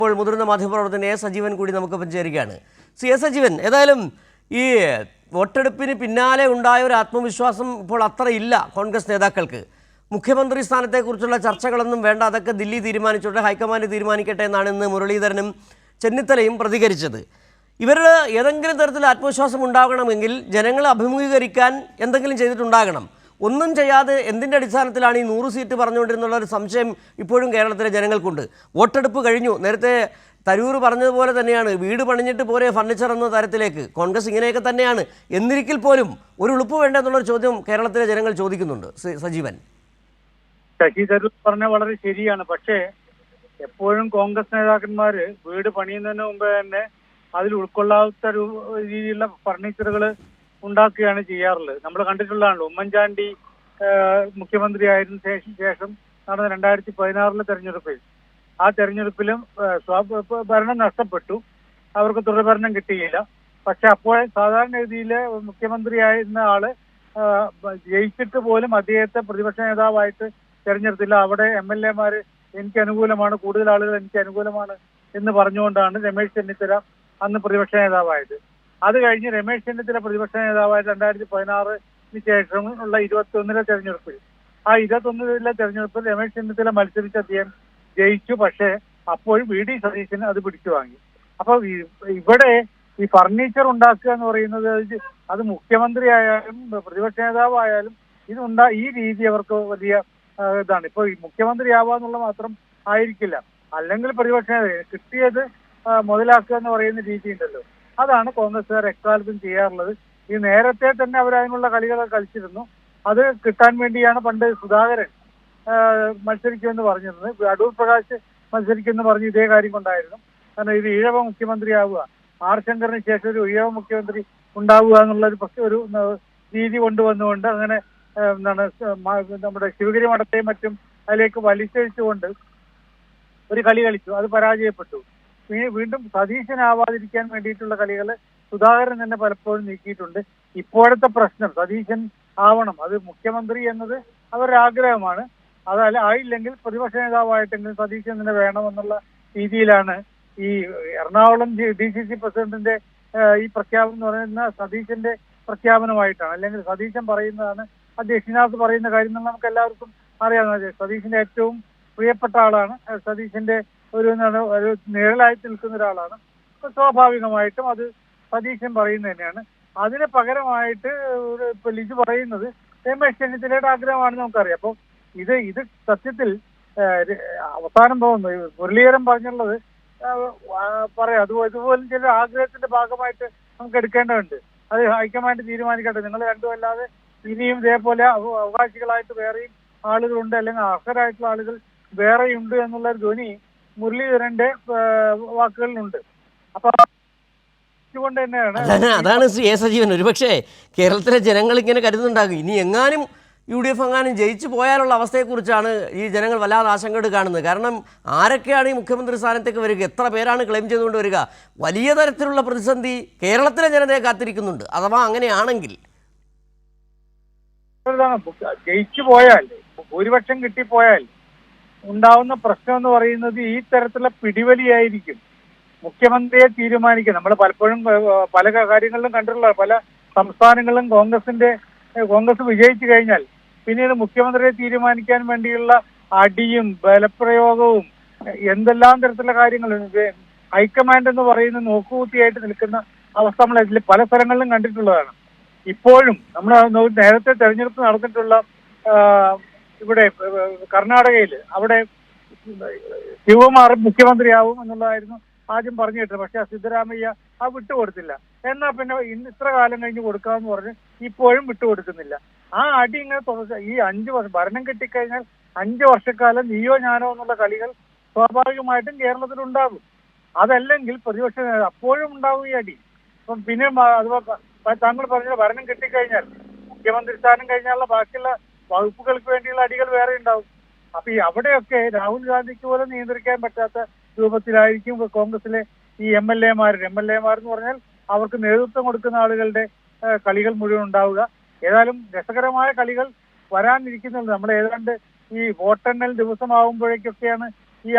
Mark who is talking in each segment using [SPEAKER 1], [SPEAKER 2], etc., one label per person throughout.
[SPEAKER 1] ഇപ്പോൾ മുതിർന്ന മാധ്യമപ്രവർത്തകൻ എ സജീവൻ കൂടി നമുക്ക് ചേരുകയാണ്. എ സജീവൻ, ഏതായാലും ഈ വോട്ടെടുപ്പിന് പിന്നാലെ ഉണ്ടായ ഒരു ആത്മവിശ്വാസം ഇപ്പോൾ അത്ര ഇല്ല കോൺഗ്രസ് നേതാക്കൾക്ക്. മുഖ്യമന്ത്രി സ്ഥാനത്തെക്കുറിച്ചുള്ള ചർച്ചകളൊന്നും വേണ്ട, അതൊക്കെ ദില്ലി തീരുമാനിച്ചോട്ടെ, ഹൈക്കമാൻഡ് തീരുമാനിക്കട്ടെ എന്നാണ് ഇന്ന് മുരളീധരനും ചെന്നിത്തലയും പ്രതികരിച്ചത്. ഇവരുടെ ഏതെങ്കിലും തരത്തിൽ ആത്മവിശ്വാസം ഉണ്ടാകണമെങ്കിൽ ജനങ്ങളെ അഭിമുഖീകരിക്കാൻ എന്തെങ്കിലും ചെയ്തിട്ടുണ്ടാകണം. ഒന്നും ചെയ്യാതെ എന്തിൻ്റെ അടിസ്ഥാനത്തിലാണ് ഈ 100 സീറ്റ് പറഞ്ഞുകൊണ്ടിരുന്നുള്ള ഒരു സംശയം ഇപ്പോഴും കേരളത്തിലെ ജനങ്ങൾക്കുണ്ട്. വോട്ടെടുപ്പ് കഴിഞ്ഞു, നേരത്തെ തരൂർ പറഞ്ഞതുപോലെ തന്നെയാണ്, വീട് പണിഞ്ഞിട്ട് പോരെ ഫർണിച്ചർ എന്ന തരത്തിലേക്ക് കോൺഗ്രസ് ഇങ്ങനെയൊക്കെ തന്നെയാണ്. എന്നിരിക്കൽ പോലും ഒരു ഉളുപ്പ് വേണ്ട എന്നുള്ളൊരു ചോദ്യം കേരളത്തിലെ ജനങ്ങൾ ചോദിക്കുന്നുണ്ട്. സജീവൻ,
[SPEAKER 2] ശശി തരൂർ പറഞ്ഞ വളരെ ശരിയാണ്. പക്ഷേ എപ്പോഴും കോൺഗ്രസ് നേതാക്കന്മാര് വീട് പണിയുന്നതിന് മുമ്പ് തന്നെ അതിൽ ഉൾക്കൊള്ളാത്ത രീതിയിലുള്ള ഫർണിച്ചറുകൾ ഉണ്ടാക്കുകയാണ് ചെയ്യാറുള്ളത്. നമ്മൾ കണ്ടിട്ടുള്ളതാണല്ലോ. ഉമ്മൻചാണ്ടി മുഖ്യമന്ത്രി ആയതിനു ശേഷം നടന്ന 2016 തെരഞ്ഞെടുപ്പിൽ, ആ തെരഞ്ഞെടുപ്പിലും ഭരണം നഷ്ടപ്പെട്ടു, അവർക്ക് തുടർഭരണം കിട്ടിയില്ല. പക്ഷെ അപ്പോൾ സാധാരണ രീതിയിൽ മുഖ്യമന്ത്രിയായിരുന്ന ആള് ജയിച്ചിട്ട് പോലും അദ്ദേഹത്തെ പ്രതിപക്ഷ നേതാവായിട്ട് തെരഞ്ഞെടുത്തില്ല. അവിടെ MLA മാര് എനിക്ക് അനുകൂലമാണ്, കൂടുതൽ ആളുകൾ എനിക്ക് അനുകൂലമാണ് എന്ന് പറഞ്ഞുകൊണ്ടാണ് രമേശ് ചെന്നിത്തല അന്ന് പ്രതിപക്ഷ നേതാവായത്. അത് കഴിഞ്ഞ് രമേശ് ചെന്നിത്തല പ്രതിപക്ഷ നേതാവായ 2016 ശേഷം ഉള്ള 21 തെരഞ്ഞെടുപ്പിൽ, ആ 21 തെരഞ്ഞെടുപ്പിൽ രമേശ് ചെന്നിത്തല മത്സരിച്ച് അദ്ദേഹം ജയിച്ചു. പക്ഷേ അപ്പോഴും VD സതീശൻ അത് പിടിച്ചു വാങ്ങി. അപ്പൊ ഇവിടെ ഈ ഫർണിച്ചർ ഉണ്ടാക്കുക എന്ന് പറയുന്നത് അത് മുഖ്യമന്ത്രി ആയാലും പ്രതിപക്ഷ നേതാവായാലും ഈ രീതി അവർക്ക് വലിയ ഇതാണ്. ഇപ്പൊ ഈ മുഖ്യമന്ത്രി ആവാന്നുള്ള മാത്രം ആയിരിക്കില്ല, അല്ലെങ്കിൽ പ്രതിപക്ഷ നേതാവ് കിട്ടിയത് മുതലാക്കുക എന്ന് പറയുന്ന രീതി ഉണ്ടല്ലോ, അതാണ് കോൺഗ്രസ്സുകാർ എക്കാലത്തും ചെയ്യാറുള്ളത്. ഈ നേരത്തെ തന്നെ അവരതിനുള്ള കളികളൊക്കെ കളിച്ചിരുന്നു. അത് കിട്ടാൻ വേണ്ടിയാണ് പണ്ട് സുധാകരൻ മത്സരിക്കുമെന്ന് പറഞ്ഞിരുന്നത്, അടൂർ പ്രകാശ് മത്സരിക്കുമെന്ന് പറഞ്ഞ് ഇതേ കാര്യം കൊണ്ടായിരുന്നു. കാരണം ഇത് ഈഴവ മുഖ്യമന്ത്രി ആവുക, ആർ ശങ്കറിന് ശേഷം ഒരു ഈഴവ മുഖ്യമന്ത്രി ഉണ്ടാവുക എന്നുള്ള ഒരു രീതി കൊണ്ടുവന്നുകൊണ്ട് അങ്ങനെ നമ്മുടെ ശിവഗിരി മഠത്തെയും മറ്റും അതിലേക്ക് വലിച്ചഴിച്ചുകൊണ്ട് ഒരു കളി കളിച്ചു. അത് പരാജയപ്പെട്ടു. വീണ്ടും സതീശനാവാതിരിക്കാൻ വേണ്ടിയിട്ടുള്ള കളികൾ സുധാകരൻ തന്നെ പലപ്പോഴും നീക്കിയിട്ടുണ്ട്. ഇപ്പോഴത്തെ പ്രശ്നം സതീശൻ ആവണം, അത് മുഖ്യമന്ത്രി എന്നത് അവരുടെ ആഗ്രഹമാണ്. അതല്ല, ആയില്ലെങ്കിൽ പ്രതിപക്ഷ നേതാവായിട്ടെങ്കിലും സതീശൻ തന്നെ വേണമെന്നുള്ള രീതിയിലാണ് ഈ എറണാകുളം DCC പ്രസിഡന്റിന്റെ ഈ പ്രഖ്യാപനം എന്ന് പറയുന്ന സതീശന്റെ പ്രഖ്യാപനമായിട്ടാണ്. അല്ലെങ്കിൽ സതീശൻ പറയുന്നതാണ് ശ്രീനാഥ് പറയുന്ന കാര്യം എന്ന് നമുക്ക് എല്ലാവർക്കും അറിയാവുന്നത്. സതീശന്റെ ഏറ്റവും പ്രിയപ്പെട്ട ആളാണ്, സതീശന്റെ ഒരു നിഴലായി നിൽക്കുന്ന ഒരാളാണ്. സ്വാഭാവികമായിട്ടും അത് സതീശൻ പറയുന്നത് തന്നെയാണ്. അതിന് പകരമായിട്ട് ഇപ്പൊ ലിജു പറയുന്നത് രമേശ് ചെന്നിത്തലയുടെ ആഗ്രഹമാണെന്ന് നമുക്കറിയാം. അപ്പൊ ഇത് സത്യത്തിൽ അവസാനം പോകുന്നു. മുരളീധരൻ പറഞ്ഞുള്ളത് പറയാം, ഇതുപോലും ചില ആഗ്രഹത്തിന്റെ ഭാഗമായിട്ട് നമുക്ക് എടുക്കേണ്ടതുണ്ട്. അത് ഹൈക്കമാൻഡ് തീരുമാനിക്കട്ടെ, നിങ്ങൾ രണ്ടും അല്ലാതെ ഇനിയും ഇതേപോലെ അവകാശികളായിട്ട് വേറെയും ആളുകളുണ്ട്, അല്ലെങ്കിൽ അർഹരായിട്ടുള്ള ആളുകൾ വേറെയുണ്ട് എന്നുള്ള ഒരു ധ്വനി മുരളീധരന്റെ വാക്കുകളിലുണ്ട്. അപ്പൊ അതുകൊണ്ട് തന്നെയാണ്
[SPEAKER 1] അതാണ് എ സജീവൻ, ഒരുപക്ഷെ കേരളത്തിലെ ജനങ്ങൾ ഇങ്ങനെ കരുതുന്നുണ്ടാകും, ഇനി എങ്ങാനും UDF എങ്ങാനും ജയിച്ചു പോയാലുള്ള അവസ്ഥയെക്കുറിച്ചാണ് ഈ ജനങ്ങൾ വല്ലാതെ ആശങ്കയോട് കാണുന്നത്. കാരണം ആരൊക്കെയാണ് ഈ മുഖ്യമന്ത്രി സ്ഥാനത്തേക്ക് വരിക, എത്ര പേരാണ് ക്ലെയിം ചെയ്തുകൊണ്ട് വരിക, വലിയ തരത്തിലുള്ള പ്രതിസന്ധി കേരളത്തിലെ ജനതയെ കാത്തിരിക്കുന്നുണ്ട്. അഥവാ അങ്ങനെയാണെങ്കിൽ
[SPEAKER 2] ജയിച്ചു പോയാൽ, ഭൂരിപക്ഷം കിട്ടിപ്പോയാൽ ഉണ്ടാവുന്ന പ്രശ്നം എന്ന് പറയുന്നത് ഈ തരത്തിലുള്ള പിടിവലിയായിരിക്കും. മുഖ്യമന്ത്രിയെ തീരുമാനിക്കുക, നമ്മൾ പലപ്പോഴും പല കാര്യങ്ങളിലും കണ്ടിട്ടുള്ള, പല സംസ്ഥാനങ്ങളിലും കോൺഗ്രസ് വിജയിച്ചു കഴിഞ്ഞാൽ പിന്നീട് മുഖ്യമന്ത്രിയെ തീരുമാനിക്കാൻ വേണ്ടിയുള്ള അടിയും ബലപ്രയോഗവും എന്തെല്ലാം തരത്തിലുള്ള കാര്യങ്ങളുണ്ട്. ഹൈക്കമാൻഡ് എന്ന് പറയുന്ന നോക്കുകുത്തിയായിട്ട് നിൽക്കുന്ന അവസ്ഥ നമ്മൾ ഇതിൽ പല സ്ഥലങ്ങളിലും കണ്ടിട്ടുള്ളതാണ്. ഇപ്പോഴും നമ്മൾ നേരത്തെ തെരഞ്ഞെടുപ്പ് നടന്നിട്ടുള്ള ഇവിടെ കർണാടകയിൽ, അവിടെ ശിവകുമാർ മുഖ്യമന്ത്രിയാവും എന്നുള്ളതായിരുന്നു ആദ്യം പറഞ്ഞു കേട്ടത്. പക്ഷെ സിദ്ധരാമയ്യ ആ വിട്ടുകൊടുത്തില്ല. എന്നാ പിന്നെ ഇത്ര കാലം കഴിഞ്ഞ് കൊടുക്കാമെന്ന് പറഞ്ഞ് ഇപ്പോഴും വിട്ടുകൊടുക്കുന്നില്ല. ആ അടി ഇങ്ങനെ ഈ 5 വർഷം ഭരണം കിട്ടിക്കഴിഞ്ഞാൽ 5 വർഷക്കാലം നീയോ ഞാനോ എന്നുള്ള കളികൾ സ്വാഭാവികമായിട്ടും കേരളത്തിലുണ്ടാകും. അതല്ലെങ്കിൽ പ്രതിപക്ഷ അപ്പോഴും ഉണ്ടാകും ഈ അടി. അപ്പം പിന്നെ അതുപോലെ താങ്കൾ പറഞ്ഞ ഭരണം കിട്ടിക്കഴിഞ്ഞാൽ മുഖ്യമന്ത്രി സ്ഥാനം കഴിഞ്ഞാലുള്ള ബാക്കിയുള്ള വകുപ്പുകൾക്ക് വേണ്ടിയുള്ള അടികൾ വേറെ ഉണ്ടാവും. അപ്പൊ ഈ അവിടെയൊക്കെ രാഹുൽ ഗാന്ധിക്ക് പോലും നിയന്ത്രിക്കാൻ പറ്റാത്ത രൂപത്തിലായിരിക്കും കോൺഗ്രസിലെ ഈ MLA-മാർ എന്ന് പറഞ്ഞാൽ അവർക്ക് നേതൃത്വം കൊടുക്കുന്ന ആളുകളുടെ കളികൾ മുഴുവൻ ഉണ്ടാവുക. ഏതായാലും രസകരമായ കളികൾ വരാനിരിക്കുന്നുണ്ട്. നമ്മൾ ഏതാണ്ട് ഈ വോട്ടെണ്ണൽ ദിവസമാകുമ്പോഴേക്കൊക്കെയാണ് ഈ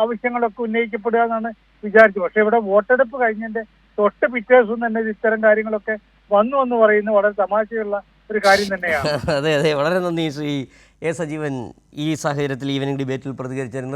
[SPEAKER 2] ആവശ്യങ്ങളൊക്കെ ഉന്നയിക്കപ്പെടുക എന്നാണ് വിചാരിച്ചത്. പക്ഷെ ഇവിടെ വോട്ടെടുപ്പ് കഴിഞ്ഞതിന്റെ തൊട്ട് പിറ്റേ ദിവസം തന്നെ ഇത്തരം കാര്യങ്ങളൊക്കെ വന്നു എന്ന് പറയുന്നത് വളരെ തമാശയുള്ള ഒരു കാര്യം തന്നെയാണ്.
[SPEAKER 1] അതെ അതെ, വളരെ നന്ദി ശ്രീ എ സജീവൻ ഈ സാഹചര്യത്തിൽ ഈവനിംഗ് ഡിബേറ്റിൽ പ്രതികരിച്ചിരുന്നു.